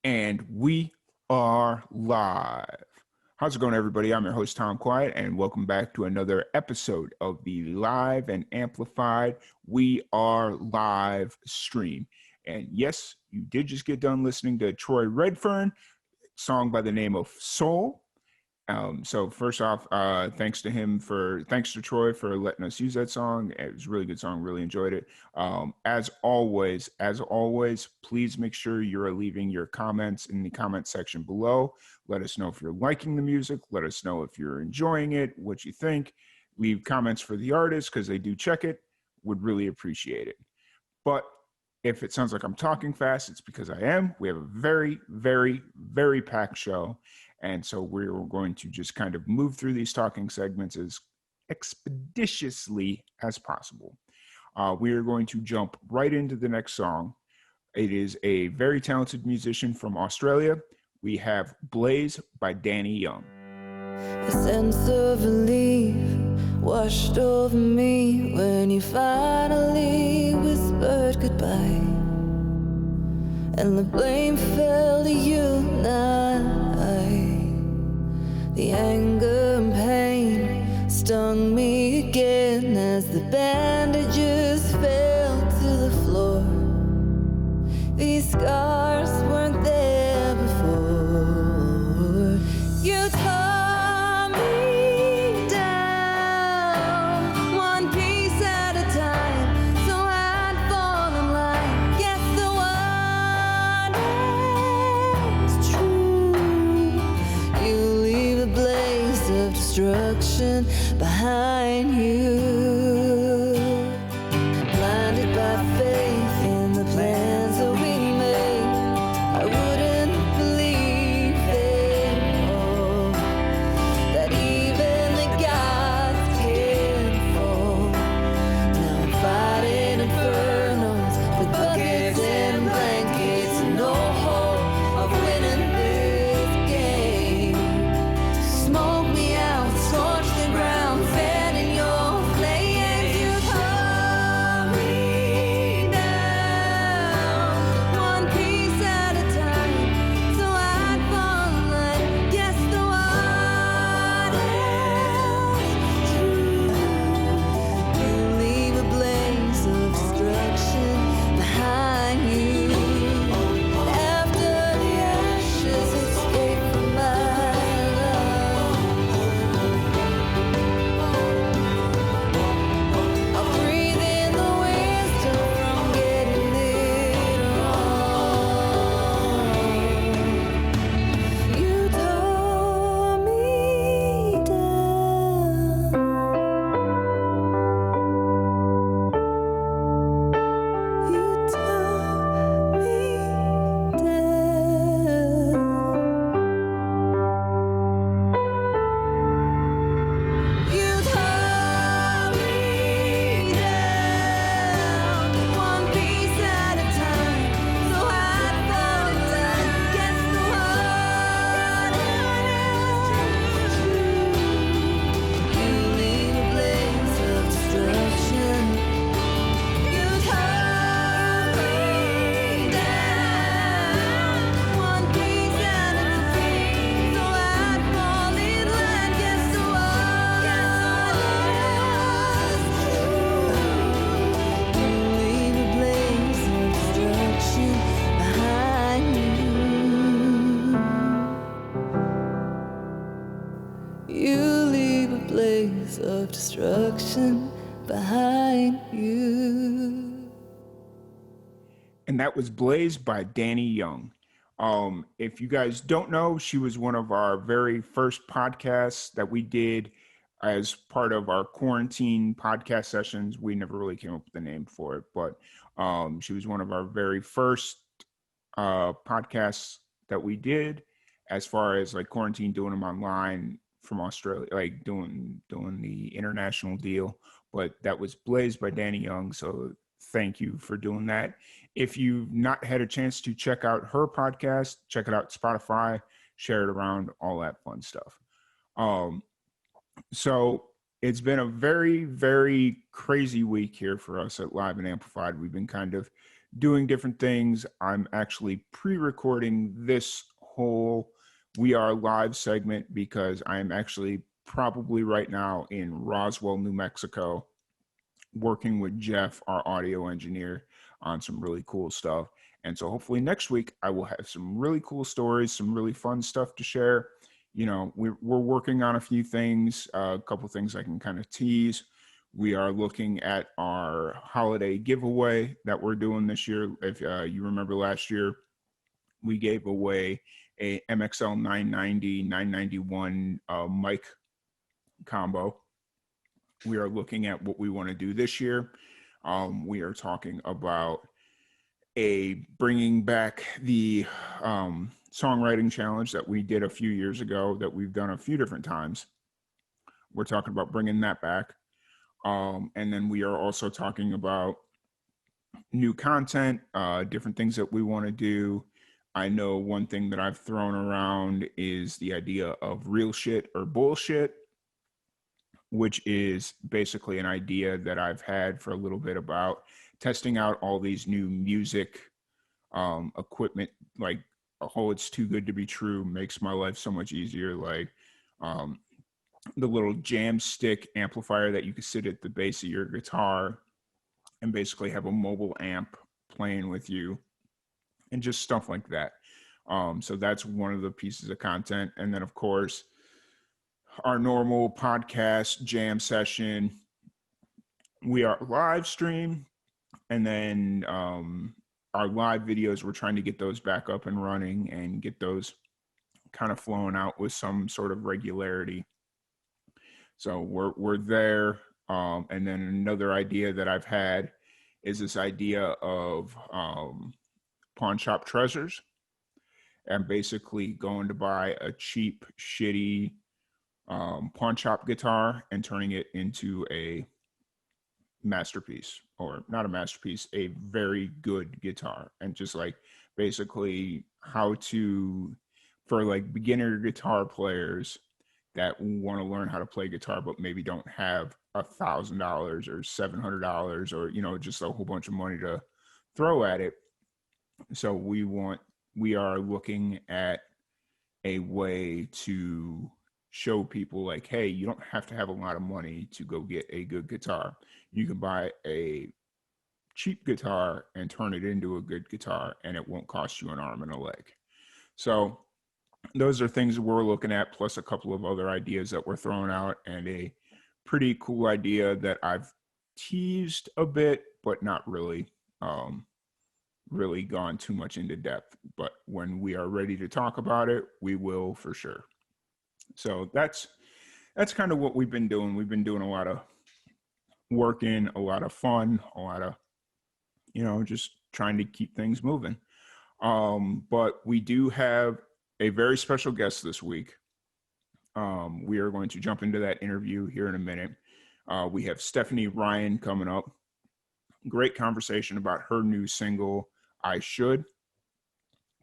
And we are live. How's it going, everybody? I'm your host, Tom Quiet, and welcome back to another episode of the Live and Amplified We Are Live stream. And yes, you did just get done listening to Troy Redfern, song by the name of Soul. So first off, thanks to Troy for letting us use that song. It was a really good song. Really enjoyed it. As always, please make sure you're leaving your comments in the comment section below. Let us know if you're liking the music. Let us know if you're enjoying it, what you think. Leave comments for the artists because they do check it. Would really appreciate it. But if it sounds like I'm talking fast, it's because I am. We have a very, very, very packed show. And so we're going to just kind of move through these talking segments as expeditiously as possible. We are going to jump right into the next song. It is a very talented musician from Australia. We have Blaze by Dani Young. A sense of relief washed over me when you finally whispered goodbye, and the blame fell to you, not I. The anger and pain stung me again as the bandages fell to the floor. These scars weren't there before. You tore me down, one piece at a time, so I'd fall in line. Yes, the one is true. You leave a blaze of destruction behind you, blinded by faith in the plans that we made. I wouldn't believe them all, that even the gods can fall. Now I'm fighting infernos with buckets and blankets, no hope of winning this game. Smoke me out, scorch the ground, fan in your flames. You tore me down, one piece at a time, so I'd fall in line. Yes, the one is true. You leave a blaze of destruction behind you. After the ashes escape from my love, I'll breathe in the wisdom from getting it wrong. You tore me down. You tore me down. You tore me down, one piece at a time, so I'd fall in line. Yes, the one is true. You leave a blaze of destruction. You tore me down, one piece at a time, so I'd fall in line. Yes, the one is true. You leave a blaze of destruction behind you. You leave a blaze of destruction behind you. And that was Blaze by Dani Young. If you guys don't know, she was one of our very first podcasts that we did as part of our quarantine podcast sessions. We never really came up with a name for it, but she was one of our very first podcasts that we did as far as like quarantine, doing them online from Australia, like doing the international deal. But that was Blaze by Dani Young. So thank you for doing that. If you've not had a chance to check out her podcast, check it out Spotify, share it around, all that fun stuff. So it's been a very, very crazy week here for us at Live and Amplified. We've been kind of doing different things. I'm actually pre-recording this whole We Are Live segment because I'm actually probably right now in Roswell, New Mexico, working with Jeff, our audio engineer, on some really cool stuff. And so hopefully next week I will have some really cool stories, some really fun stuff to share. You know, we're working on a few things, a couple things I can kind of tease. We are looking at our holiday giveaway that we're doing this year. If you remember last year, we gave away a MXL 990, 991 mic combo. We are looking at what we want to do this year. We are talking about bringing back the songwriting challenge that we did a few years ago that we've done a few different times. We're talking about bringing that back. And then we are also talking about new content, different things that we want to do. I know one thing that I've thrown around is the idea of real shit or bullshit, which is basically an idea that I've had for a little bit about testing out all these new music equipment, like, oh, it's too good to be true, makes my life so much easier. Like the little jam stick amplifier that you can sit at the base of your guitar and basically have a mobile amp playing with you and just stuff like that. So that's one of the pieces of content. And then, of course, our normal podcast jam session, We Are live stream, and then our live videos, we're trying to get those back up and running and get those kind of flowing out with some sort of regularity. So we're there. And then another idea that I've had is this idea of pawn shop treasures, and basically going to buy a cheap, shitty pawn shop guitar and turning it into a masterpiece, or not a masterpiece, a very good guitar. And just like basically how to, for like beginner guitar players that want to learn how to play guitar but maybe don't have $1,000 or $700 or, you know, just a whole bunch of money to throw at it. So we are looking at a way to show people like, hey, you don't have to have a lot of money to go get a good guitar. You can buy a cheap guitar and turn it into a good guitar, and it won't cost you an arm and a leg. So those are things we're looking at, plus a couple of other ideas that we're throwing out, and a pretty cool idea that I've teased a bit, but not really really gone too much into depth. But when we are ready to talk about it, we will for sure. So that's kind of what we've been doing. We've been doing a lot of working, a lot of fun, a lot of, you know, just trying to keep things moving. But we do have a very special guest this week. We are going to jump into that interview here in a minute. We have Stephanie Ryann coming up. Great conversation about her new single, I Should.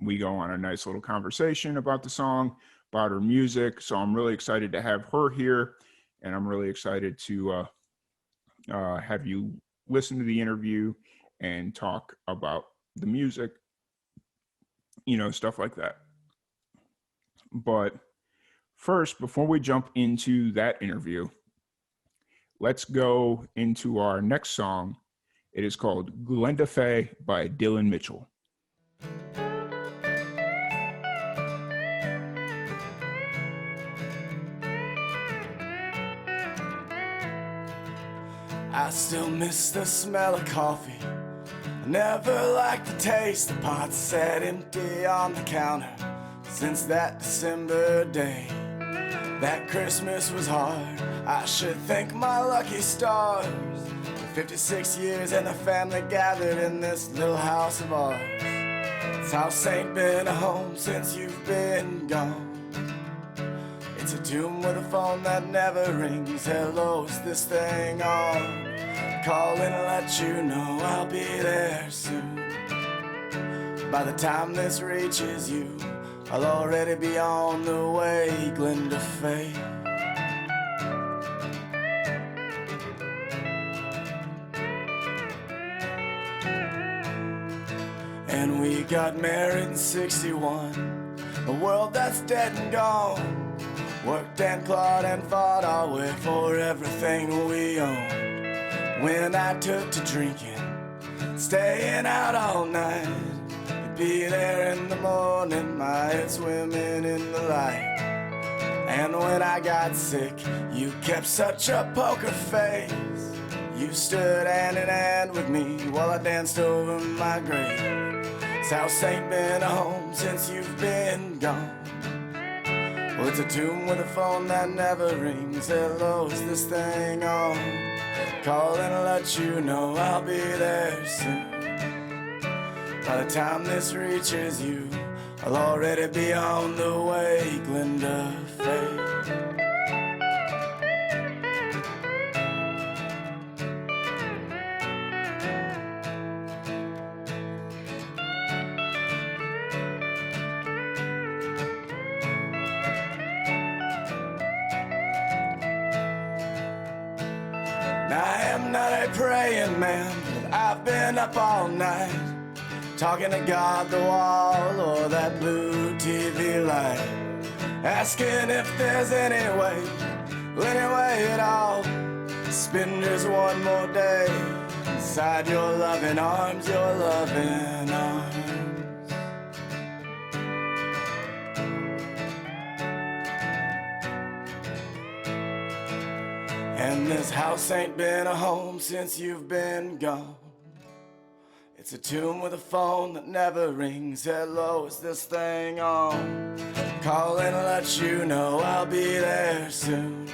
We go on a nice little conversation about the song, about her music. So I'm really excited to have her here, and I'm really excited to have you listen to the interview and talk about the music, you know, stuff like that. But first, before we jump into that interview, let's go into our next song. It is called Glenda Faye by Dylan Mitchell. I still miss the smell of coffee. I never liked the taste. The pot sat empty on the counter since that December day. That Christmas was hard. I should thank my lucky stars. 56 years and the family gathered in this little house of ours. This house ain't been a home since you've been gone. It's a tomb with a phone that never rings. Hello, is this thing on? Call in and let you know I'll be there soon. By the time this reaches you, I'll already be on the way, Glenda Faye. and we got married in 61. A world that's dead and gone. Worked and clawed and fought our way for everything we owned. When I took to drinking, staying out all night, you'd be there in the morning, my head swimming in the light. And when I got sick, you kept such a poker face. You stood hand in hand with me while I danced over my grave. This house ain't been a home since you've been gone. Well, it's a tomb with a phone that never rings. Hello, is this thing on? Call and let you know I'll be there soon. By the time this reaches you, I'll already be on the way, Glenda, Faye. I am not a praying man, but I've been up all night, talking to God, the wall, or that blue TV light, asking if there's any way at all, spend just one more day inside your loving arms, your loving arms. And this house ain't been a home since you've been gone. It's a tomb with a phone that never rings. Hello, is this thing on? Call and let you know I'll be there soon.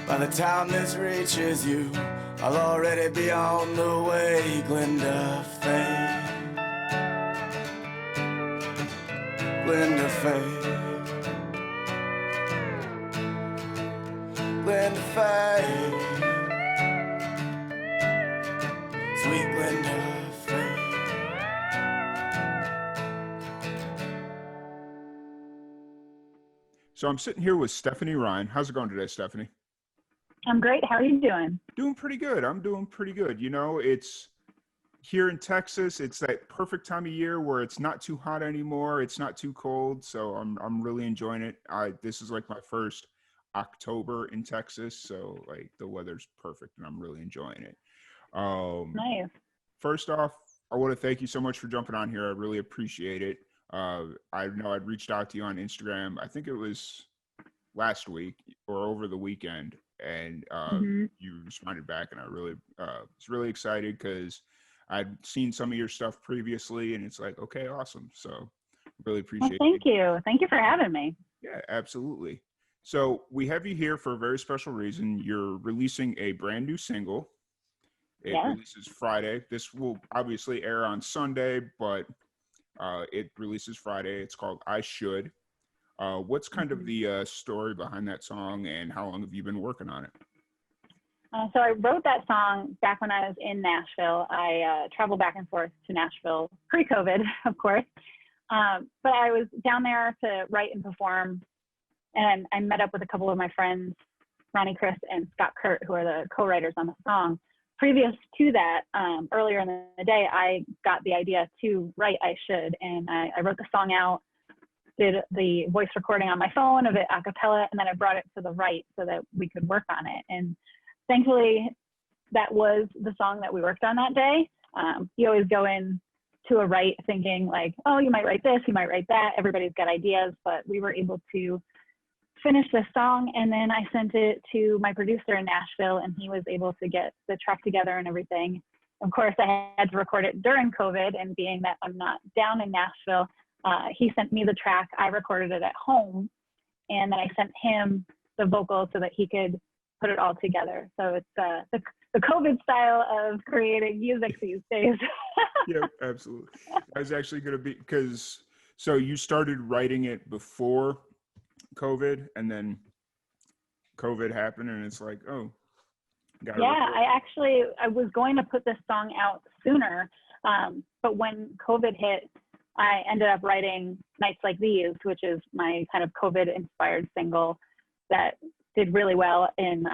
By the time this reaches you, I'll already be on the way, Glenda, Faye. Glenda, Faye. Glenda, Faye. Sweet Glenda, Faye. So I'm sitting here with Stephanie Ryann. How's it going today, Stephanie? I'm great. How are you doing? Doing pretty good. I'm doing pretty good. You know, it's here in Texas. It's that perfect time of year where it's not too hot anymore. It's not too cold. So I'm really enjoying it. This is like my first October in Texas. So like the weather's perfect and I'm really enjoying it. Nice. First off, I want to thank you so much for jumping on here. I really appreciate it. I know I'd reached out to you on Instagram. I think it was last week or over the weekend, and you responded back, and I really was really excited because I'd seen some of your stuff previously, and it's like, okay, awesome. So really appreciate it. Thank you. Thank you for having me. Yeah, absolutely. So we have you here for a very special reason. You're releasing a brand new single. It releases Friday. This will obviously air on Sunday, but it releases Friday. It's called I Should. What's kind of the story behind that song, and how long have you been working on it? So I wrote that song back when I was in Nashville. I traveled back and forth to Nashville pre-COVID, of course. But I was down there to write and perform, and I met up with a couple of my friends, Ronnie, Chris, and Scott Kurt, who are the co-writers on the song. Previous to that, earlier in the day, I got the idea to write I Should, and I wrote the song out, did the voice recording on my phone of it a cappella, and then I brought it to the right so that we could work on it. And thankfully, that was the song that we worked on that day. You always go in to a write thinking like, oh, you might write this, you might write that. Everybody's got ideas, but we were able to finish this song, and then I sent it to my producer in Nashville, and he was able to get the track together and everything. Of course, I had to record it during COVID, and being that I'm not down in Nashville, he sent me the track. I recorded it at home, and then I sent him the vocals so that he could put it all together. So it's the COVID style of creating music these days. Yeah, absolutely. I was actually going to be, because so you started writing it before COVID, and then COVID happened, and it's like, oh, gotta record. I was going to put this song out sooner, but when COVID hit, I ended up writing Nights Like These, which is my kind of COVID inspired single that did really well in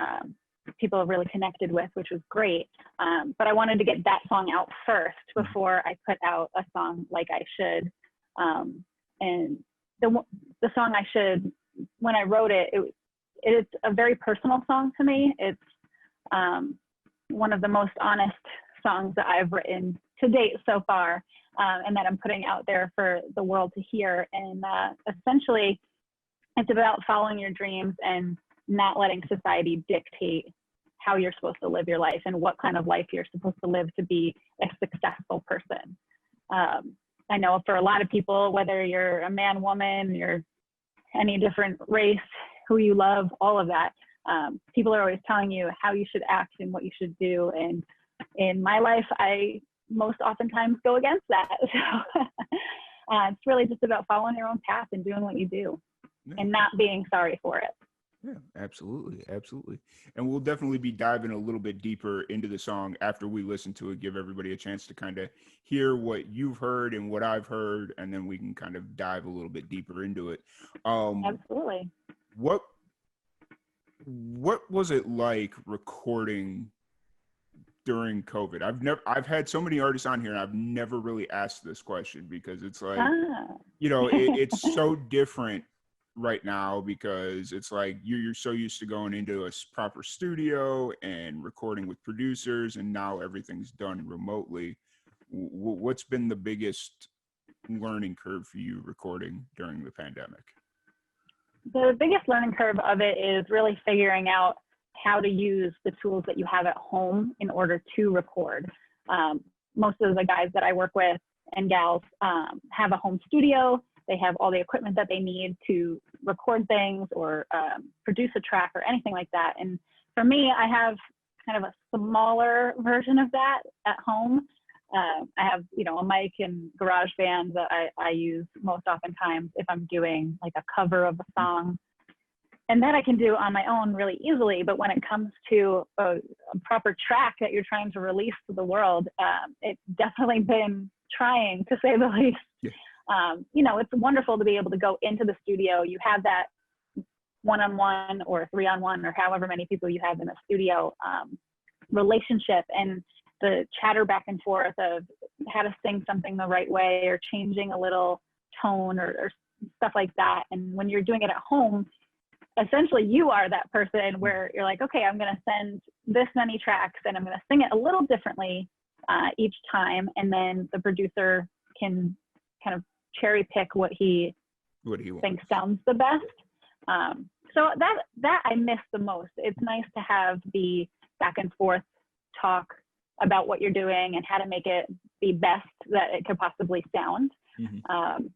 people have really connected with, which was great. But I wanted to get that song out first before I put out a song like I Should. And the song I Should, when I wrote it, it's a very personal song to me. It's one of the most honest songs that I've written to date so far, and that I'm putting out there for the world to hear. And essentially, it's about following your dreams and not letting society dictate how you're supposed to live your life and what kind of life you're supposed to live to be a successful person. I know for a lot of people, whether you're a man, woman, you're any different race, who you love, all of that, people are always telling you how you should act and what you should do. And in my life, I most oftentimes go against that. So it's really just about following your own path and doing what you do and not being sorry for it. Yeah, absolutely. Absolutely. And we'll definitely be diving a little bit deeper into the song after we listen to it, give everybody a chance to kind of hear what you've heard and what I've heard, and then we can kind of dive a little bit deeper into it. Absolutely. What was it like recording during COVID? I've had so many artists on here and I've never really asked this question because it's like, it's so different right now because it's like you're so used to going into a proper studio and recording with producers, and now everything's done remotely. What's been the biggest learning curve for you recording during the pandemic? The biggest learning curve of it is really figuring out how to use the tools that you have at home in order to record. Most of the guys that I work with and gals have a home studio. They have all the equipment that they need to record things or produce a track or anything like that. And for me, I have kind of a smaller version of that at home. I have, a mic and GarageBand that I use most oftentimes if I'm doing like a cover of a song. And that I can do on my own really easily. But when it comes to a proper track that you're trying to release to the world, it's definitely been trying, to say the least. Yeah. It's wonderful to be able to go into the studio. You have that one-on-one or three-on-one or however many people you have in a studio relationship, and the chatter back and forth of how to sing something the right way or changing a little tone or stuff like that. And when you're doing it at home, essentially you are that person where you're like, okay, I'm going to send this many tracks and I'm going to sing it a little differently each time. And then the producer can kind of cherry pick what he thinks sounds the best. So that I miss the most. It's nice to have the back and forth talk about what you're doing and how to make it the best that it could possibly sound. Mm-hmm.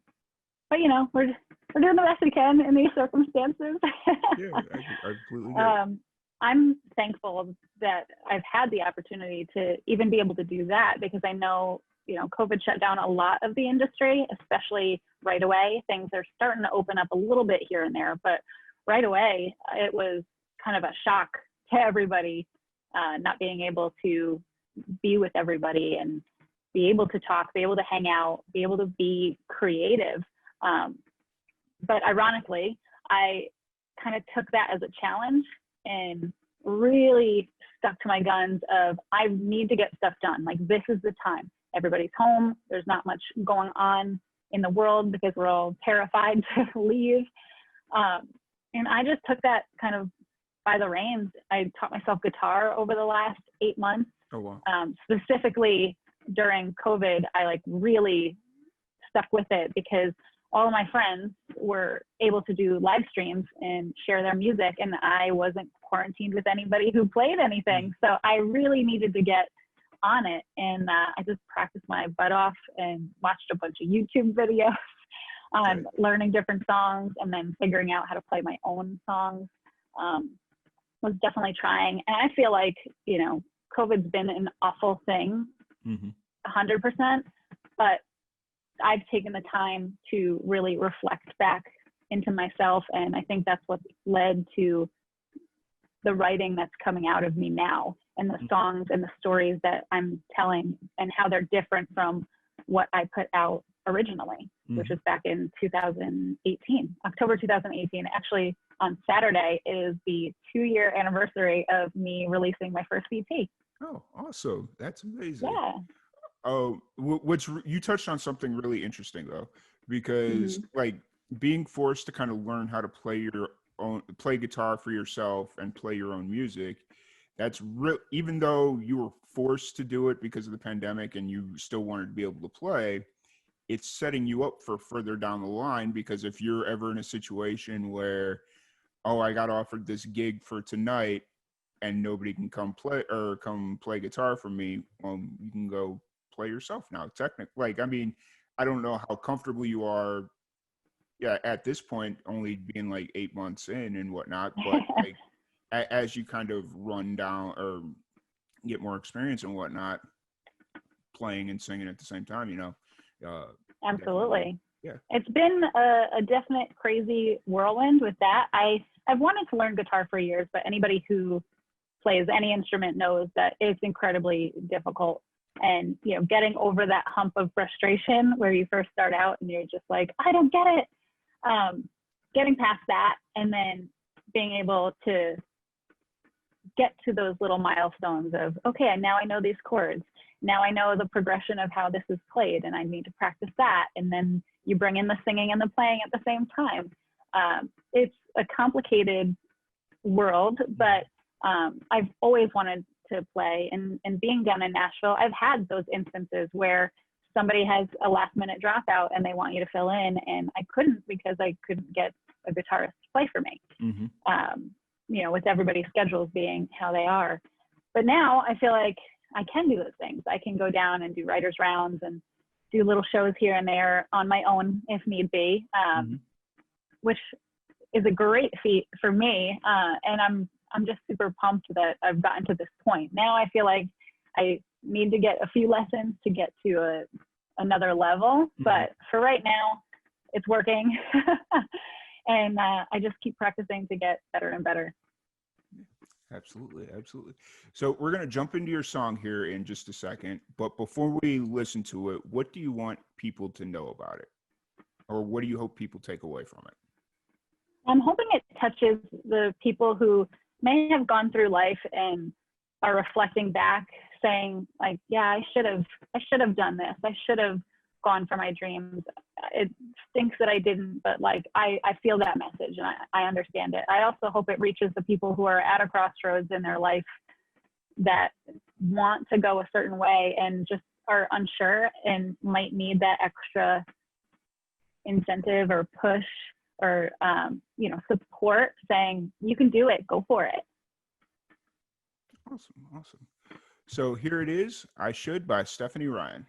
But we're doing the best we can in these circumstances. Yeah, I completely agree. I'm thankful that I've had the opportunity to even be able to do that, because I know, COVID shut down a lot of the industry, especially right away. Things are starting to open up a little bit here and there, but right away, it was kind of a shock to everybody, not being able to be with everybody and be able to talk, be able to hang out, be able to be creative. But ironically, I kind of took that as a challenge and really stuck to my guns of, I need to get stuff done. Like, this is the time. Everybody's home. There's not much going on in the world because we're all terrified to leave. And I just took that kind of by the reins. I taught myself guitar over the last 8 months. Oh, wow. Specifically during COVID, I really stuck with it because all of my friends were able to do live streams and share their music, and I wasn't quarantined with anybody who played anything. So I really needed to get on it, and I just practiced my butt off and watched a bunch of YouTube videos on learning different songs, and then figuring out how to play my own songs. Was definitely trying, and I feel like COVID's been an awful thing, 100%, but I've taken the time to really reflect back into myself, and I think that's what led to the writing that's coming out of me now, and the songs and the stories that I'm telling, and how they're different from what I put out originally, which was back in 2018, October 2018. Actually, on Saturday is the 2-year anniversary of me releasing my first EP. Oh, awesome. That's amazing. Yeah. Oh, you touched on something really interesting though, because like being forced to kind of learn how to play guitar for yourself and play your own music. That's real, even though you were forced to do it because of the pandemic and you still wanted to be able to play, it's setting you up for further down the line, because if you're ever in a situation where, oh, I got offered this gig for tonight and nobody can come play guitar for me, you can go play yourself now. Technically, like, I mean, I don't know how comfortable you are at this point, only being like 8 months in and whatnot, but like as you kind of run down or get more experience and whatnot, playing and singing at the same time, Absolutely. Yeah. It's been a definite crazy whirlwind with that. I've wanted to learn guitar for years, but anybody who plays any instrument knows that it's incredibly difficult. And, getting over that hump of frustration where you first start out and you're just like, I don't get it. Getting past that and then being able to get to those little milestones of, okay, now I know these chords. Now I know the progression of how this is played and I need to practice that. And then you bring in the singing and the playing at the same time. It's a complicated world, but I've always wanted to play, and being down in Nashville, I've had those instances where somebody has a last minute dropout and they want you to fill in, and I couldn't because I couldn't get a guitarist to play for me. With everybody's schedules being how they are. But now I feel like I can do those things. I can go down and do writers rounds and do little shows here and there on my own if need be, which is a great feat for me. And I'm just super pumped that I've gotten to this point. Now I feel like I need to get a few lessons to get to another level, but for right now, it's working. And I just keep practicing to get better and better. Absolutely. So we're going to jump into your song here in just a second, but before we listen to it, what do you want people to know about it? Or what do you hope people take away from it? I'm hoping it touches the people who may have gone through life and are reflecting back saying like, yeah, I should have done this. I should have gone for my dreams. It stinks that I didn't, but like, I feel that message and I understand it. I also hope it reaches the people who are at a crossroads in their life that want to go a certain way and just are unsure and might need that extra incentive or push or, support, saying you can do it, go for it. Awesome. So here it is, I Should by Stephanie Ryann.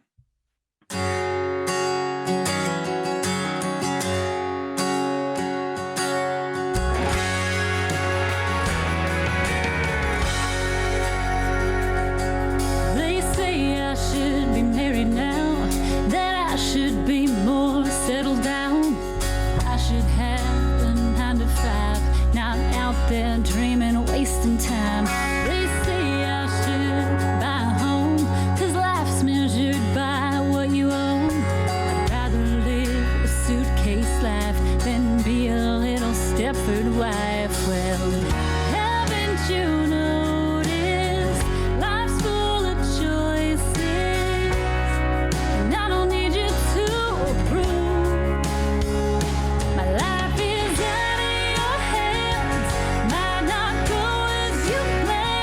They say I should be married now, that I should be more settled down. I should have a 9 to 5, not out there dreaming, wasting time. They say I should buy a home, 'cause life's measured by what you own. I'd rather live a suitcase life than be a little Stepford wife. Well, haven't you noticed life's full of choices? And I don't need you to approve. My life is out of your hands, might not go as you planned.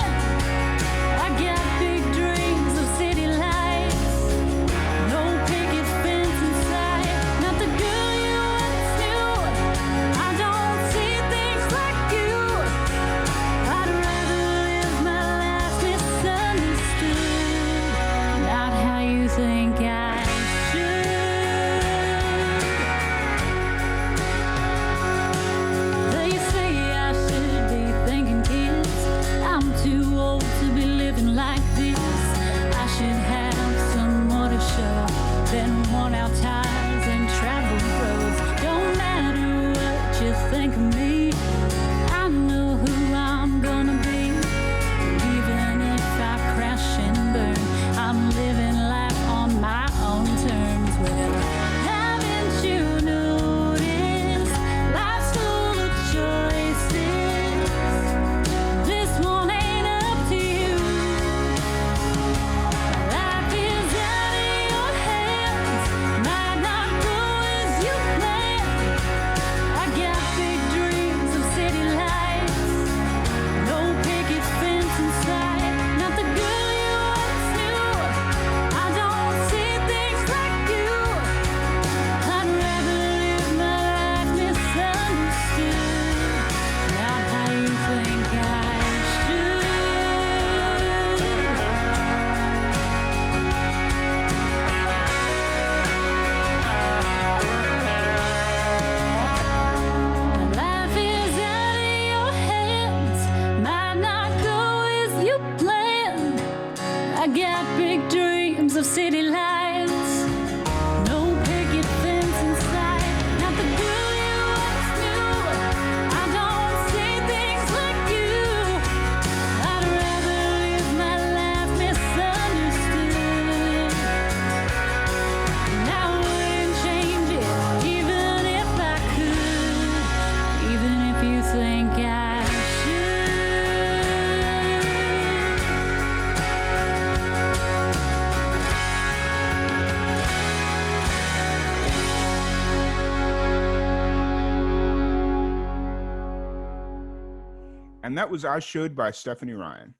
And that was I Should by Stephanie Ryann.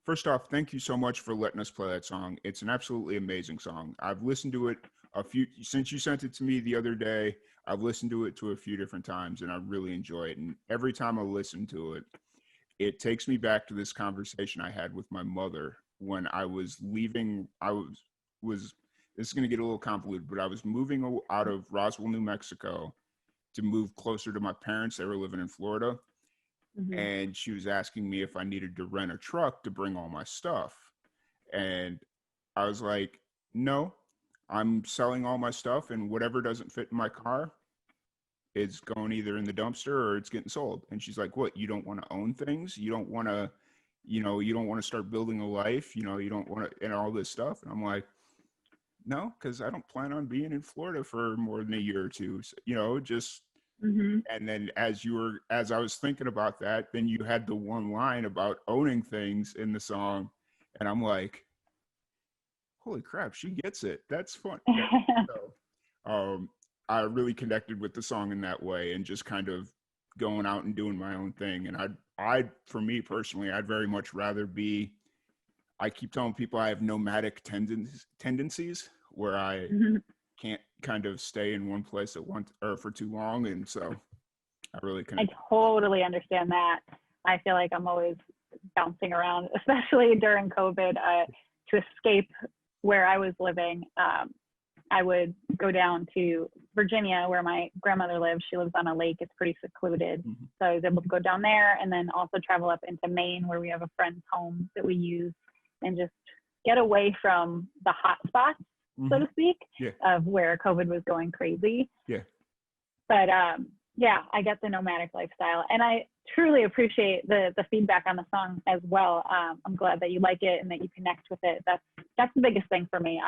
First off, thank you so much for letting us play that song. It's an absolutely amazing song. I've listened to it since you sent it to me the other day. I've listened to it a few different times, and I really enjoy it. And every time I listen to it, it takes me back to this conversation I had with my mother when I was leaving. This is going to get a little convoluted, but I was moving out of Roswell, New Mexico to move closer to my parents. They were living in Florida. Mm-hmm. And she was asking me if I needed to rent a truck to bring all my stuff. And I was like, no, I'm selling all my stuff, and whatever doesn't fit in my car is going either in the dumpster or it's getting sold. And she's like, what, you don't want to own things? You don't want to, you don't want to start building a life, you don't want to, and all this stuff. And I'm like, no, because I don't plan on being in Florida for more than a year or two. So, just, Mm-hmm. and then as I was thinking about that, then you had the one line about owning things in the song. And I'm like, holy crap, she gets it. That's fun. So, I really connected with the song in that way, and just kind of going out and doing my own thing. And for me personally, I'd very much rather I keep telling people I have nomadic tendencies where I Mm-hmm. can't kind of stay in one place at once or for too long. And so I really I connect. totally understand that. I feel like I'm always bouncing around, especially during COVID, to escape where I was living. I would go down to Virginia where my grandmother lives. She lives on a lake. It's pretty secluded. Mm-hmm. So I was able to go down there, and then also travel up into Maine where we have a friend's home that we use, and just get away from the hot spots, so to speak, of where COVID was going crazy. Yeah. But yeah, I get the nomadic lifestyle, and I truly appreciate the feedback on the song as well. I'm glad that you like it and that you connect with it. That's the biggest thing for me.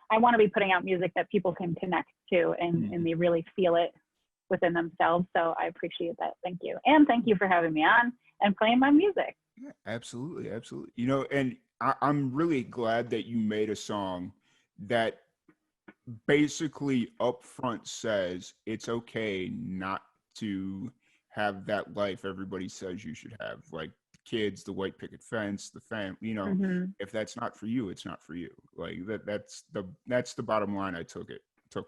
I want to be putting out music that people can connect to, and they really feel it within themselves. So I appreciate that. Thank you. And thank you for having me on and playing my music. Yeah, absolutely. Absolutely. And I'm really glad that you made a song that basically upfront says it's okay not to have that life everybody says you should have, like the kids, the white picket fence, the family. If that's not for you, it's not for you. Like that's the bottom line I took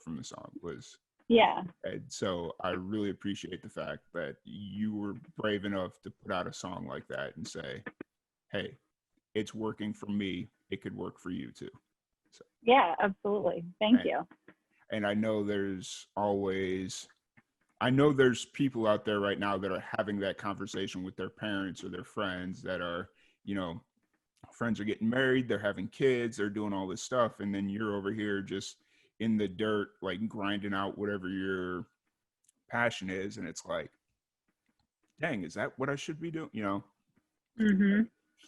from the song was. Yeah. And so I really appreciate the fact that you were brave enough to put out a song like that and say, hey, it's working for me, it could work for you too. So, yeah, absolutely. Thank you. And I know there's people out there right now that are having that conversation with their parents or their friends that are, friends are getting married, they're having kids, they're doing all this stuff. And then you're over here just in the dirt, like grinding out whatever your passion is. And it's like, dang, is that what I should be doing?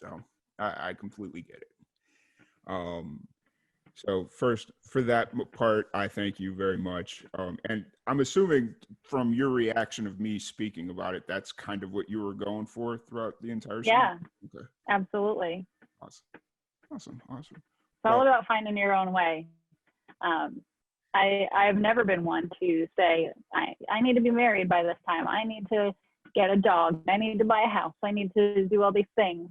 So I completely get it. So first, for that part, I thank you very much. And I'm assuming from your reaction of me speaking about it, that's kind of what you were going for throughout the entire song? Yeah, okay. Absolutely. Awesome. It's all about finding your own way. I've never been one to say, I need to be married by this time. I need to get a dog. I need to buy a house. I need to do all these things.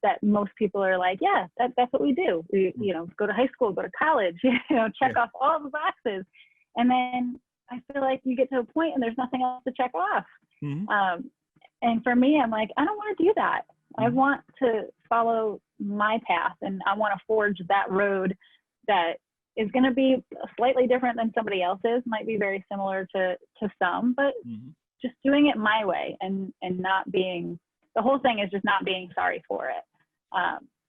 That most people are like, yeah, that's what we do. We, go to high school, go to college, check off all the boxes. And then I feel like you get to a point and there's nothing else to check off. Mm-hmm. And for me, I'm like, I don't want to do that. I want to follow my path, and I want to forge that road that is going to be slightly different than somebody else's, might be very similar to some, but just doing it my way and not being, the whole thing is just not being sorry for it.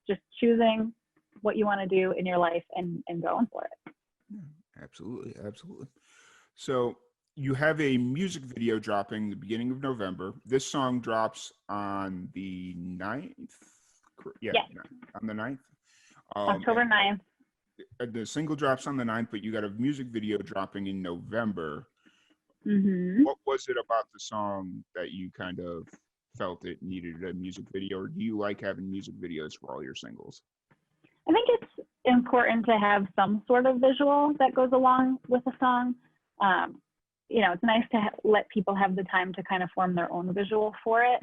Just choosing what you want to do in your life and going for it. Yeah, absolutely. So you have a music video dropping the beginning of November. This song drops on the 9th. Yeah. On the 9th. October 9th. The single drops on the 9th, but you got a music video dropping in November. What was it about the song that you kind of felt it needed a music video, or do you like having music videos for all your singles? I think it's important to have some sort of visual that goes along with a song. It's nice to let people have the time to kind of form their own visual for it.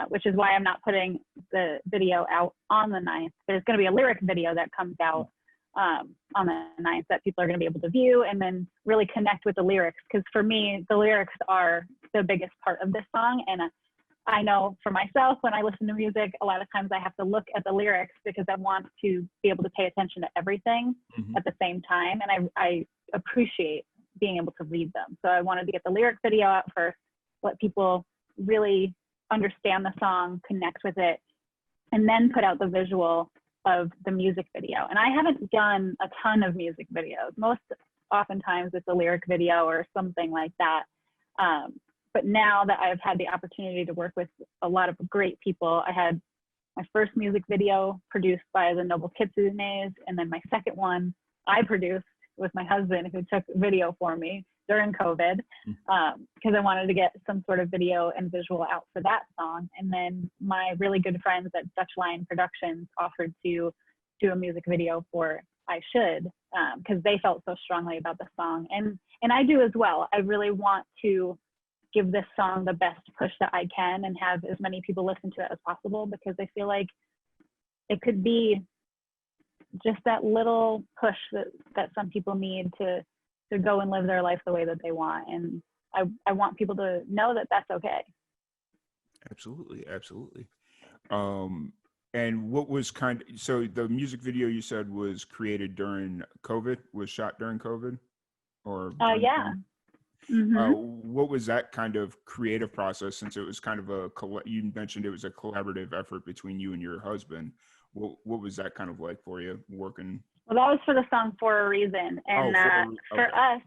which is why I'm not putting the video out on the 9th. There's going to be a lyric video that comes out on the 9th that people are going to be able to view and then really connect with the lyrics. Because for me, the lyrics are the biggest part of this song. And I know for myself, when I listen to music, a lot of times I have to look at the lyrics because I want to be able to pay attention to everything at the same time. And I appreciate being able to read them. So I wanted to get the lyric video out first, let people really understand the song, connect with it, and then put out the visual of the music video. And I haven't done a ton of music videos. Most oftentimes it's a lyric video or something like that. But now that I've had the opportunity to work with a lot of great people, I had my first music video produced by the Noble Kitsunes, and then my second one I produced with my husband, who took video for me during COVID, because I wanted to get some sort of video and visual out for that song. And then my really good friends at Dutch Lion Productions offered to do a music video for I Should, because they felt so strongly about the song. And I do as well. I really want to give this song the best push that I can and have as many people listen to it as possible, because I feel like it could be just that little push that some people need to go and live their life the way that they want. And I want people to know that that's okay. Absolutely. And what was so the music video you said was created during COVID, was shot during COVID? Or yeah. What was that kind of creative process, since it was kind of you mentioned it was a collaborative effort between you and your husband? What was that kind of like for you working? Well, that was for the song For a Reason. And for us,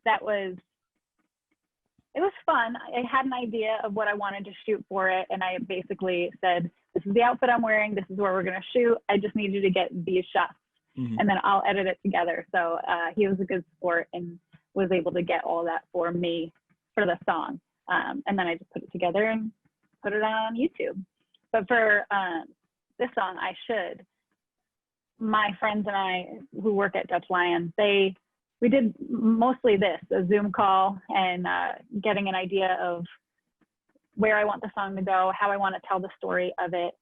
it was fun. I had an idea of what I wanted to shoot for it. And I basically said, this is the outfit I'm wearing. This is where we're going to shoot. I just need you to get these shots and then I'll edit it together. So he was a good sport and was able to get all that for me for the song. And then I just put it together and put it on YouTube. But for this song, I Should, my friends and I who work at Dutch Lion, we did mostly this, a Zoom call and getting an idea of where I want the song to go, how I want to tell the story of it.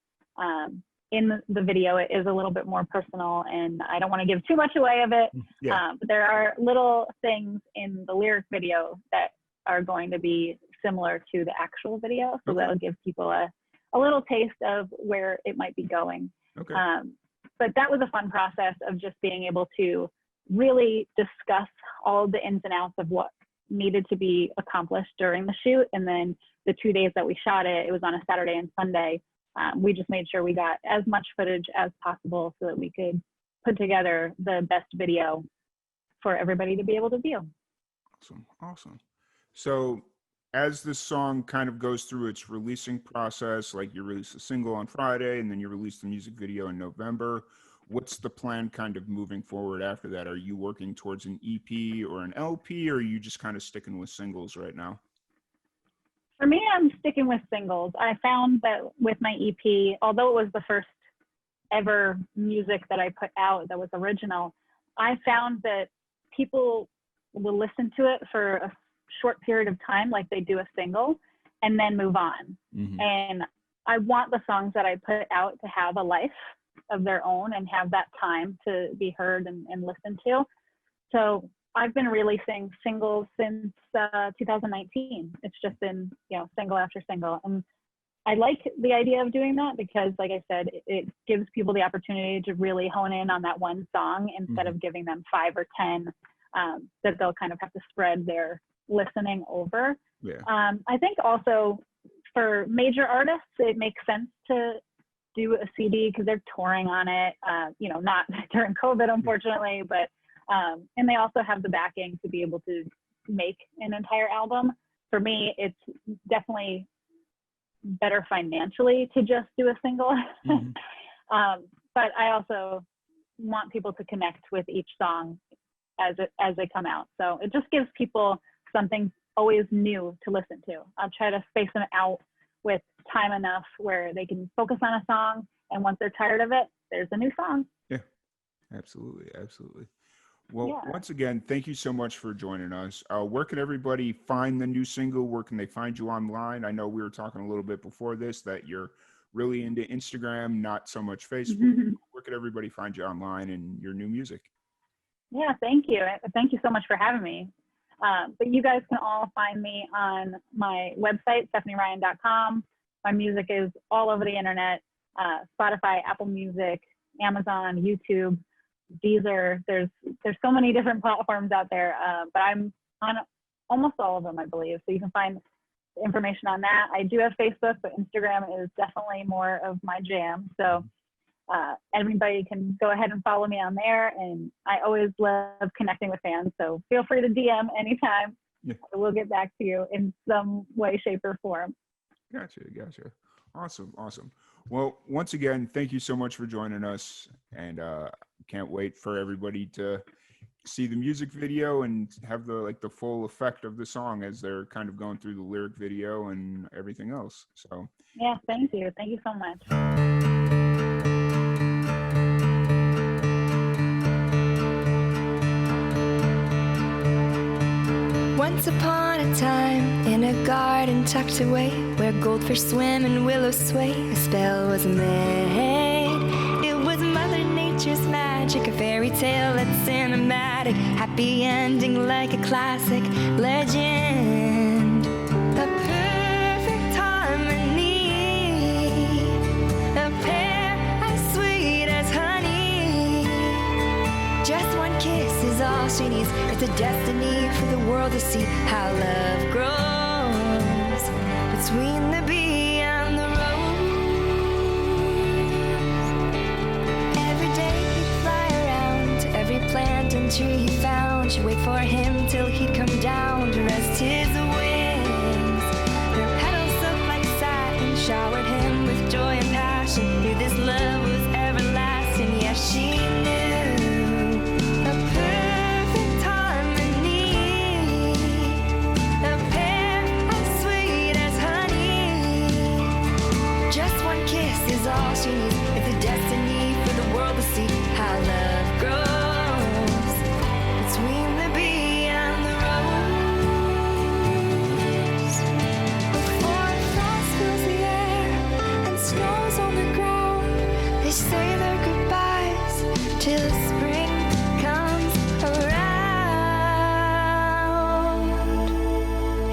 In the video, it is a little bit more personal, and I don't want to give too much away of it. But there are little things in the lyric video that are going to be similar to the actual video. So that'll give people a little taste of where it might be going. But that was a fun process of just being able to really discuss all the ins and outs of what needed to be accomplished during the shoot. And then the 2 days that we shot it, it was on a Saturday and Sunday. We just made sure we got as much footage as possible so that we could put together the best video for everybody to be able to view. Awesome. So as this song kind of goes through its releasing process, like you release a single on Friday and then you release the music video in November, what's the plan kind of moving forward after that? Are you working towards an EP or an LP, or are you just kind of sticking with singles right now? For me, I'm sticking with singles. I found that with my EP, although it was the first ever music that I put out that was original, I found that people will listen to it for a short period of time, like they do a single, and then move on. And I want the songs that I put out to have a life of their own and have that time to be heard and listened to. So I've been releasing singles since 2019. It's just been, single after single. And I like the idea of doing that because, like I said, it gives people the opportunity to really hone in on that one song instead of giving them 5 or 10 that they'll kind of have to spread their listening over. I think also for major artists, it makes sense to do a CD because they're touring on it, not during COVID, unfortunately, but and they also have the backing to be able to make an entire album. For me, it's definitely better financially to just do a single. But I also want people to connect with each song as they come out. So it just gives people something always new to listen to. I'll try to space them out with time enough where they can focus on a song, and once they're tired of it, there's a new song. Yeah, absolutely. Well, Yeah. once again, thank you so much for joining us. Where can everybody find the new single? Where can they find you online? I know we were talking a little bit before this that you're really into Instagram, not so much Facebook. Where can everybody find you online and your new music? Yeah, thank you. Thank you so much for having me. But you guys can all find me on my website, stephanieryann.com. My music is all over the internet, Spotify, Apple Music, Amazon, YouTube, Deezer. There's so many different platforms out there, but I'm on almost all of them, I believe. So you can find information on that. I do have Facebook, but Instagram is definitely more of my jam. So everybody can go ahead and follow me on there. And I always love connecting with fans. So feel free to DM anytime. Yeah. I will get back to you in some way, shape, or form. Gotcha. Awesome. Well, once again, thank you so much for joining us, and can't wait for everybody to see the music video and have the full effect of the song as they're kind of going through the lyric video and everything else. So yeah, thank you so much. Once upon a time, in a garden tucked away, where goldfish swim and willows sway, a spell was made. It was Mother Nature's magic, a fairy tale that's cinematic, happy ending like a classic legend. A perfect harmony, a pair as sweet as honey. Just one kiss is all she needs. It's a destiny for the world to see how love grows between the bee and the rose. Every day he'd fly around to every plant and tree he found. She'd wait for him till he'd come down to rest his wings. Her petals soaked like satin showered him with joy and passion. Knew this love was everlasting. Yes, she knew. All she needs. It's a destiny for the world to see how love grows between the bee and the rose. Before frost fills the air and snows on the ground, they say their goodbyes till spring comes around.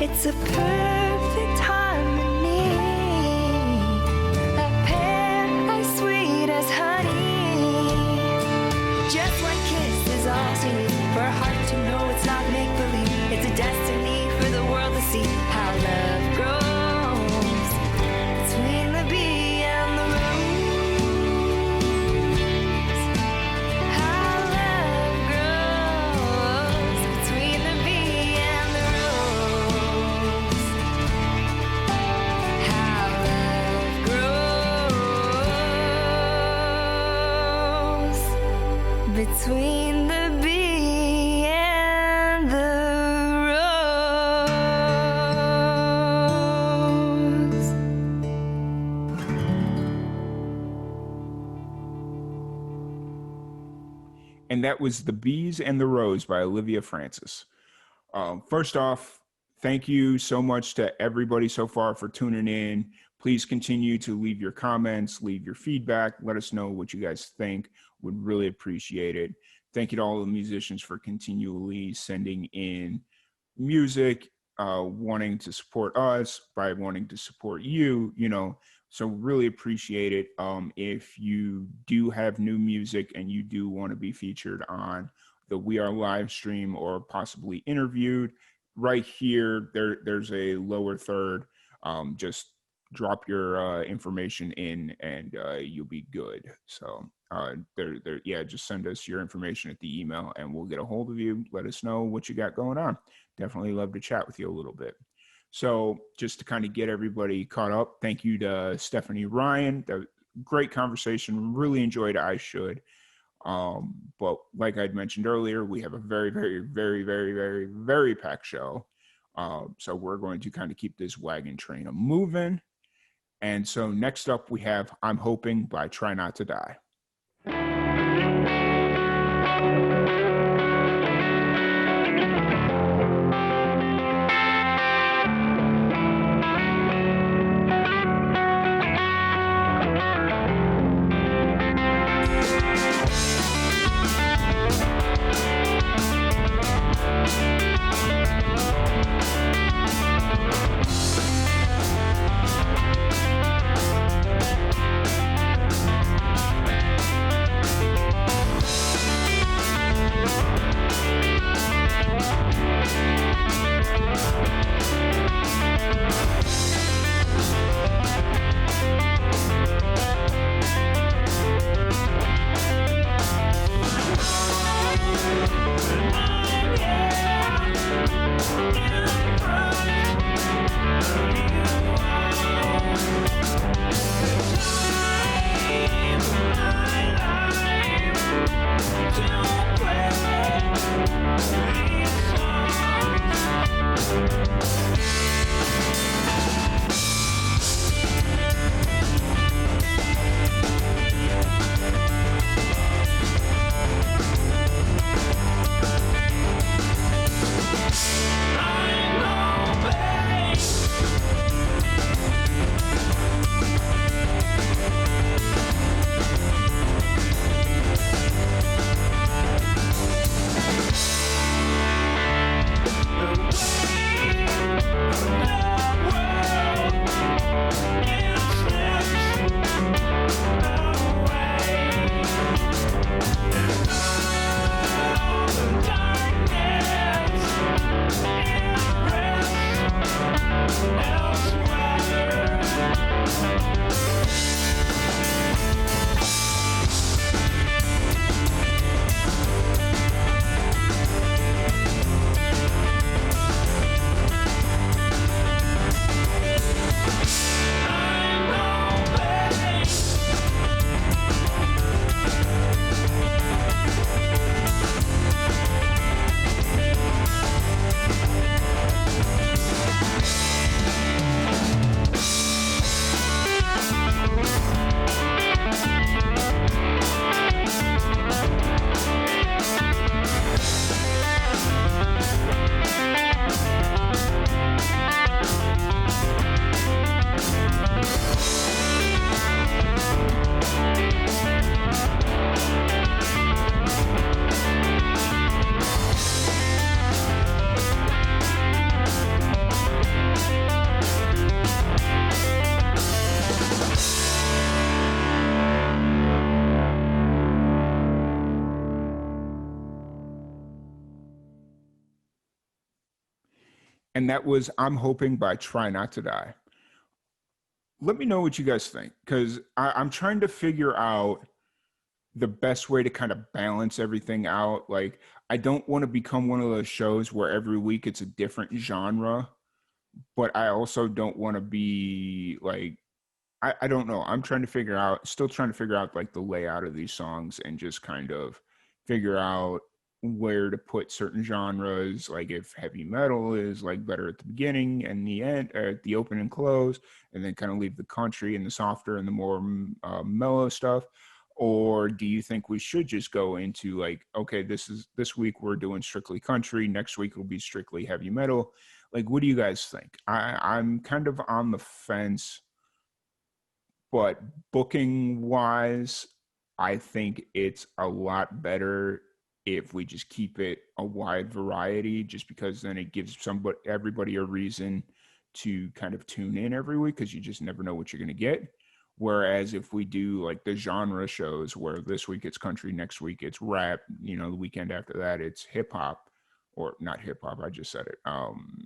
It's a perfect harmony. For a heart to know it's not make-believe. It's a destiny for the world to see how love grows between the bee and the rose. How love grows between the bee and the rose. How love grows between the bee and the rose. and that was The Bees and the Rose by Olivia Francis. First off, thank you so much to everybody so far for tuning in. Please continue to leave your comments, leave your feedback. Let us know what you guys think. Would really appreciate it. Thank you to all the musicians for continually sending in music, wanting to support us by wanting to support you, so really appreciate it. If you do have new music and you do want to be featured on the We Are live stream or possibly interviewed, right here, there's a lower third. Just drop your information in and you'll be good. So just send us your information at the email and we'll get a hold of you. Let us know what you got going on. Definitely love to chat with you a little bit. So just to kind of get everybody caught up, thank you to Stephanie Ryann. Great conversation. Really enjoyed I Should. But like I'd mentioned earlier, we have a very, very, very, very, very, very packed show. So we're going to kind of keep this wagon train moving. And so next up we have I'm Hoping by Try Not to Die. and that was I'm Hoping by Try Not to Die. Let me know what you guys think, because I'm trying to figure out the best way to kind of balance everything out. Like, I don't want to become one of those shows where every week it's a different genre, but I also don't want to be like, I don't know. I'm still trying to figure out like the layout of these songs and just kind of figure out where to put certain genres. Like if heavy metal is like better at the beginning and the end, or at the open and close, and then kind of leave the country and the softer and the more mellow stuff. Or do you think we should just go into like, okay, this week we're doing strictly country, next week will be strictly heavy metal? Like, what do you guys think? I'm kind of on the fence, but booking wise, I think it's a lot better if we just keep it a wide variety, just because then it gives everybody a reason to kind of tune in every week, because you just never know what you're going to get. Whereas if we do like the genre shows where this week it's country, next week it's rap, the weekend after that it's hip hop, or not hip hop, I just said it,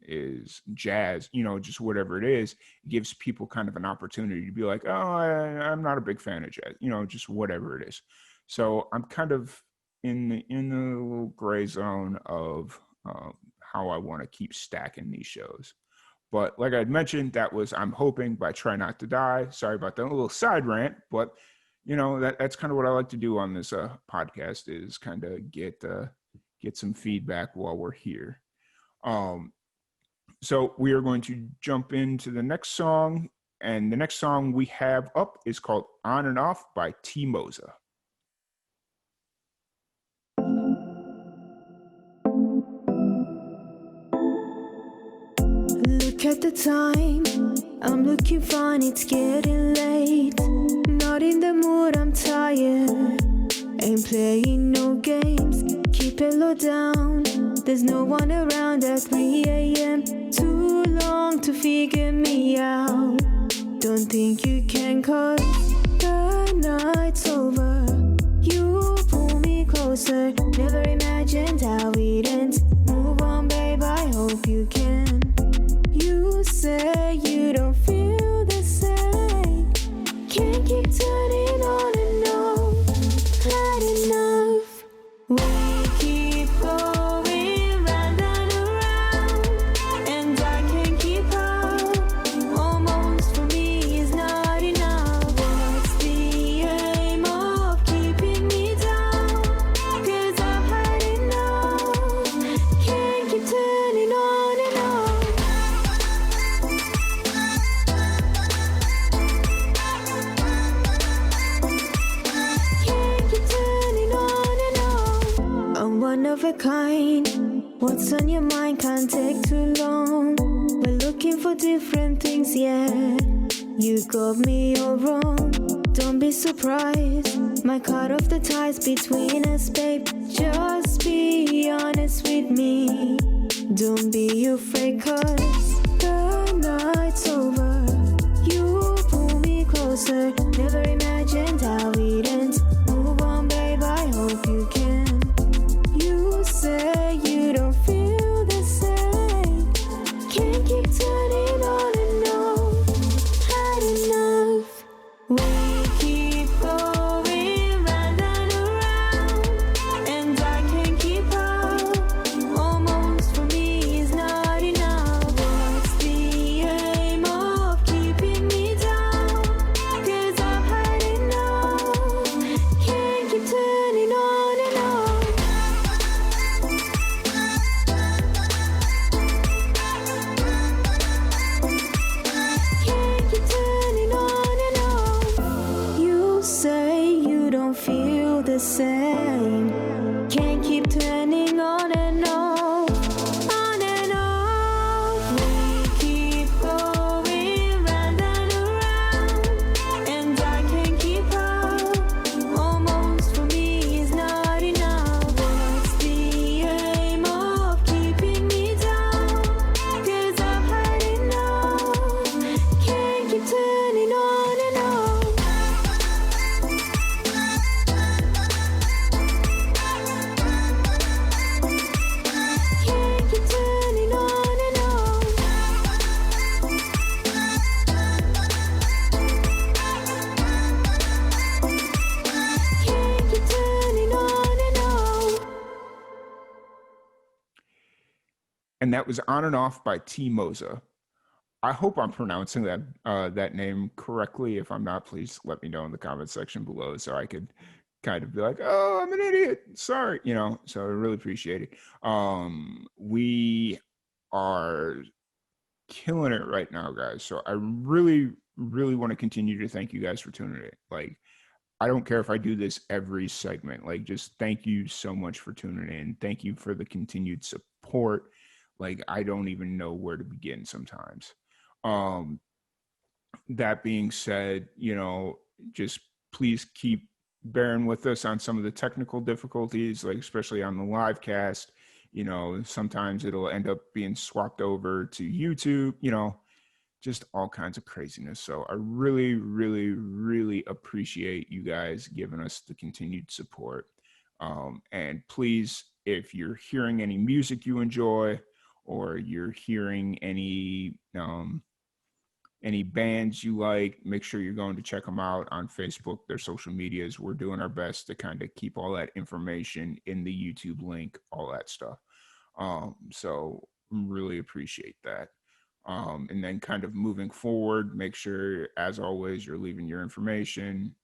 is jazz, just whatever it is, it gives people kind of an opportunity to be like, oh, I'm not a big fan of jazz, just whatever it is. So I'm kind of in the little gray zone of how I want to keep stacking these shows. But like I had mentioned, that was I'm Hoping by Try Not to Die. Sorry about that little side rant, but that's kind of what I like to do on this podcast, is kind of get some feedback while we're here. So we are going to jump into the next song, and the next song we have up is called On and Off by Moza. Look at the time, I'm looking fine, it's getting late. Not in the mood, I'm tired. Ain't playing no games, keep it low down. There's no one around at 3 a.m. Too long to figure me out. Don't think you can, cause the night's over. You pull me closer, never imagined how it ends. Move on, babe, I hope you can. You say you don't feel the same. Can't keep turning on and on. Had enough. We keep going round and around, and I can't keep up. Almost for me is not enough. What's the aim of keeping me down? Cause I've had enough. Can't keep turning on and on. One of a kind. What's on your mind can't take too long. We're looking for different things, yeah. You got me all wrong. Don't be surprised. My cut off the ties between us, babe. Just be honest with me. Don't be afraid, cause the night's over. You pull me closer. Never imagined how it ends. Move on, babe, I hope you can. You say you don't feel the same. Can't keep turning on and on. Had enough. We keep going round and around, and I can't keep up. Almost for me is not enough. What's the aim of keeping me down? Cause I've had enough. Can't keep turning on and on. Can't keep turning on and on. You say you don't feel the same. Can't keep turning on and on. On and on. We keep going round and around, and I can't keep up. Almost for me is not enough. What's the aim of keeping me down? Cause I've had enough. Can't keep turning on and on. Can't keep turning on and on. And that was On and Off by Moza. I hope I'm pronouncing that name correctly. If I'm not, please let me know in the comment section below so I could kind of be like, oh, I'm an idiot. Sorry, so I really appreciate it. We are killing it right now, guys. So I really, really want to continue to thank you guys for tuning in. Like, I don't care if I do this every segment. Like, just thank you so much for tuning in. Thank you for the continued support. Like, I don't even know where to begin sometimes. That being said, just please keep bearing with us on some of the technical difficulties, like especially on the live cast. Sometimes it'll end up being swapped over to YouTube, just all kinds of craziness. So I really, really, really appreciate you guys giving us the continued support. And please, if you're hearing any music you enjoy, or you're hearing any bands you like, make sure you're going to check them out on Facebook, their social medias. We're doing our best to kind of keep all that information in the YouTube link, all that stuff. So really appreciate that. And then kind of moving forward, make sure, as always, you're leaving your information.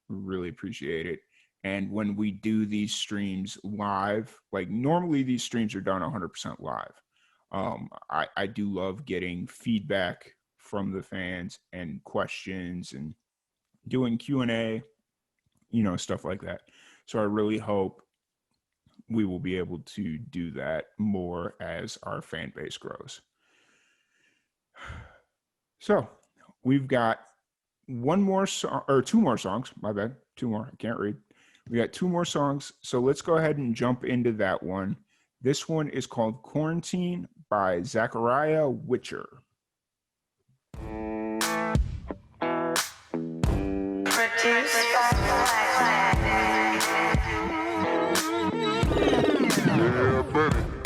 Really appreciate it. And when we do these streams live, like normally these streams are done 100% live. I do love getting feedback from the fans and questions and doing Q&A, stuff like that. So I really hope we will be able to do that more as our fan base grows. So we've got one more song, or two more songs, my bad, two more, I can't read. We got two more songs, so let's go ahead and jump into that one. This one is called Quarantine by Zachariah Witcher.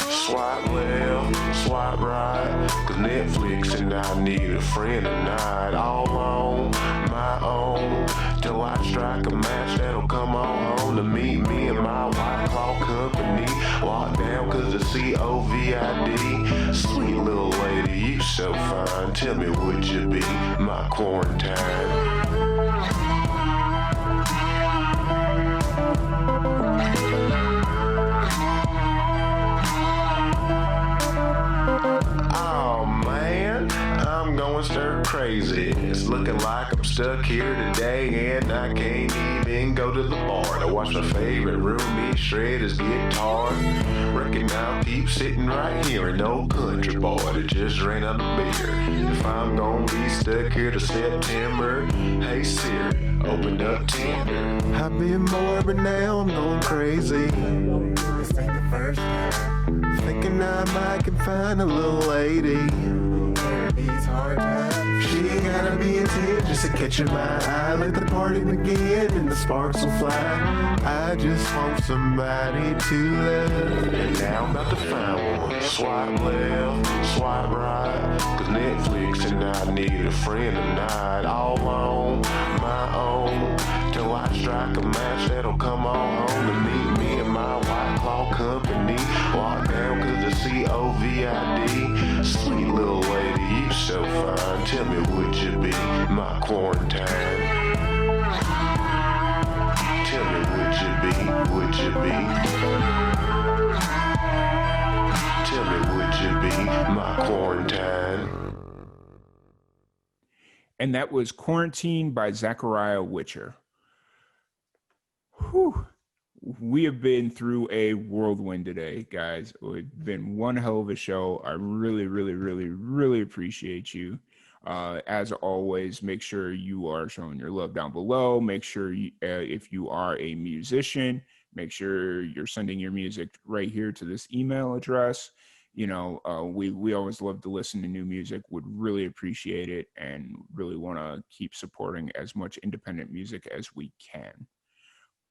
Swipe left, swipe right, cause Netflix and I need a friend tonight. All on my own, till I strike a match that'll come on home to meet me and my White Claw company. Locked down cause of COVID. Sweet little lady, you so fine, tell me would you be my quarantine? Stir crazy. It's looking like I'm stuck here today and I can't even go to the bar to watch my favorite roomie shred his guitar. Reckon I'll keep sitting right here in old country boy that just ran out of beer. If I'm gonna be stuck here till September, hey Siri, open up Tinder. I've been bored but now I'm going crazy. This ain't the first time. Thinking I might can find a little lady. These hard times. She ain't gotta be intense just to catch my eye. Let the party begin and the sparks will fly. I just want somebody to love. And now I'm about to find one. Swipe left, swipe right, cause Netflix and I need a friend tonight. All on my own, till I strike a match that'll come on home to meet me and my White Claw company. Locked down cause of COVID. Sweet little lady, you so fine, tell me would you be my quarantine? Tell me would you be? Tell me would you be my quarantine? And that was Quarantine by Zachariah Witcher. Whew. We have been through a whirlwind today, guys. It's been one hell of a show. I really, really, really, really appreciate you. As always, make sure you are showing your love down below. Make sure if you are a musician, make sure you're sending your music right here to this email address. We always love to listen to new music, would really appreciate it, and really want to keep supporting as much independent music as we can.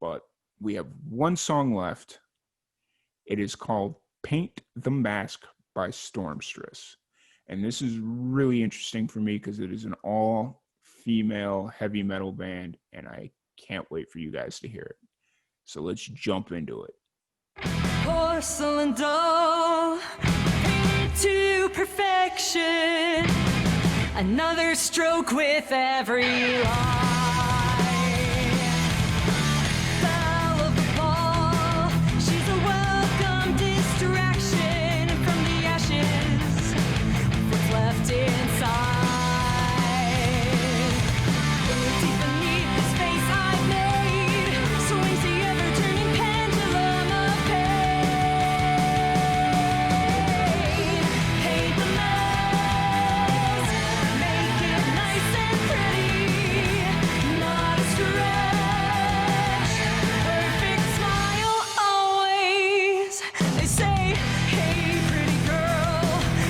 But we have one song left. It is called Paint the Mask by Stormstress. And this is really interesting for me because it is an all-female heavy metal band, and I can't wait for you guys to hear it. So let's jump into it. Porcelain doll, paint to perfection. Another stroke with every line. Belle of the ball, she's a welcome distraction from the ashes, what's left inside. Deep beneath this face I've made, swings the ever-turning pendulum of pain. Paint the mess, make it nice and pretty, not a stretch. Perfect smile always. They say, hey pretty girl,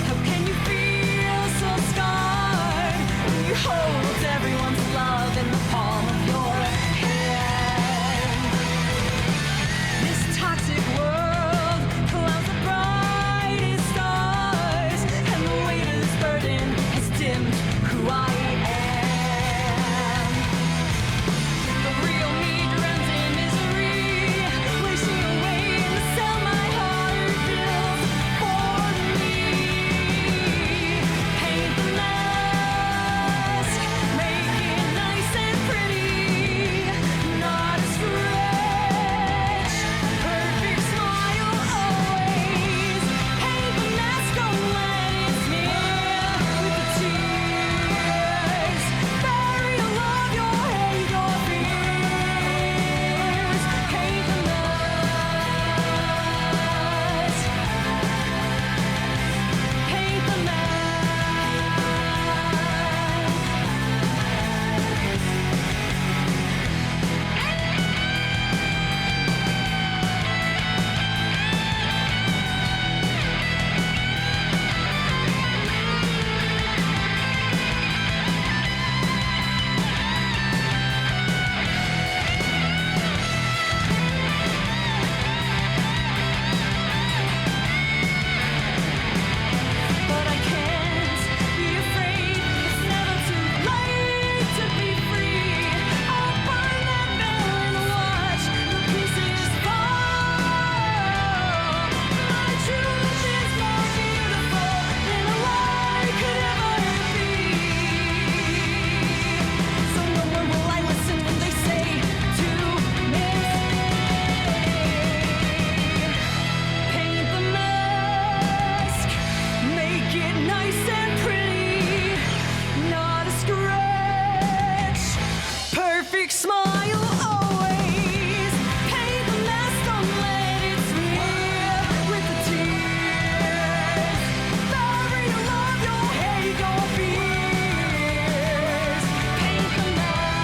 how can you feel so scarred when you hold everyone's love in the palm of your hand? This toxic world clouds the brightest stars, and the weight of this burden has dimmed who I am. The real me drowns in misery, wishing away in the cell my heart built for me. Paint the mask, make it nice and pretty, not a stretch. Perfect smile always. Paint the mask, don't let it smear with the tears. Bury your love, your hate, your fears. Paint the mask. Paint the mask. But I can't be afraid. It's never too late to be free. I'll burn that veil and watch the pieces fall. My truth is more beautiful than a lie could ever be. So no more will I listen when they say to me, paint the mask, make it nice and pretty, not a scratch. Perfect smile always. Paint the mask, don't let it smear with the tears. Bury your love, your hate, your fears. Paint the mask. Paint the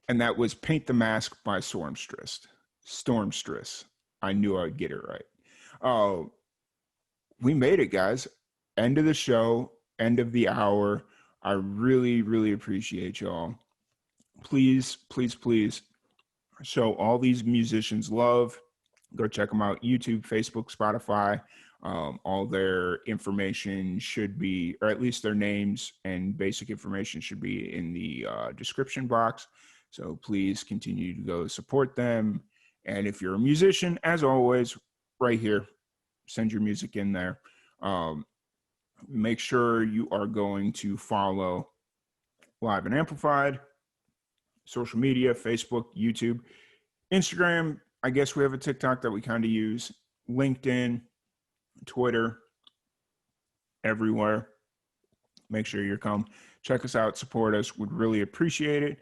And that was Paint the Mask by Stormstress. Stormstress. I knew I'd get it right. We made it, guys. End of the show, end of the hour. I really, really appreciate y'all. Please, please, please show all these musicians love. Go check them out. YouTube, Facebook, Spotify. All their information should be, or at least their names and basic information should be in the description box. So please continue to go support them. And if you're a musician, as always, right here, send your music in there. Make sure you are going to follow Live and Amplified, social media, Facebook, YouTube, Instagram. I guess we have a TikTok that we kind of use, LinkedIn, Twitter, everywhere. Make sure you come check us out, support us. Would really appreciate it.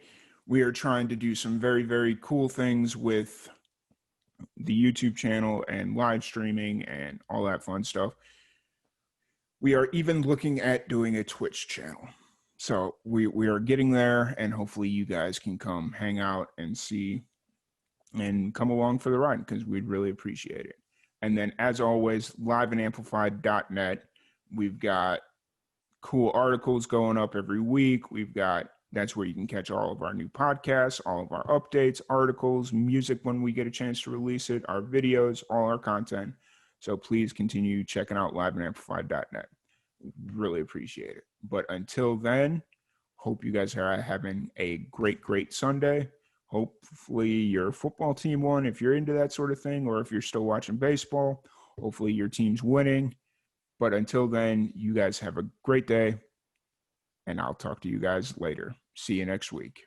We are trying to do some very, very cool things with the YouTube channel and live streaming and all that fun stuff. We are even looking at doing a Twitch channel. So we are getting there, and hopefully you guys can come hang out and see and come along for the ride, because we'd really appreciate it. And then, as always, liveandamplified.net. We've got cool articles going up every week. That's where you can catch all of our new podcasts, all of our updates, articles, music when we get a chance to release it, our videos, all our content. So please continue checking out liveandamplified.net. Really appreciate it. But until then, hope you guys are having a great Sunday. Hopefully your football team won if you're into that sort of thing, or if you're still watching baseball, hopefully your team's winning. But until then, you guys have a great day, and I'll talk to you guys later. See you next week.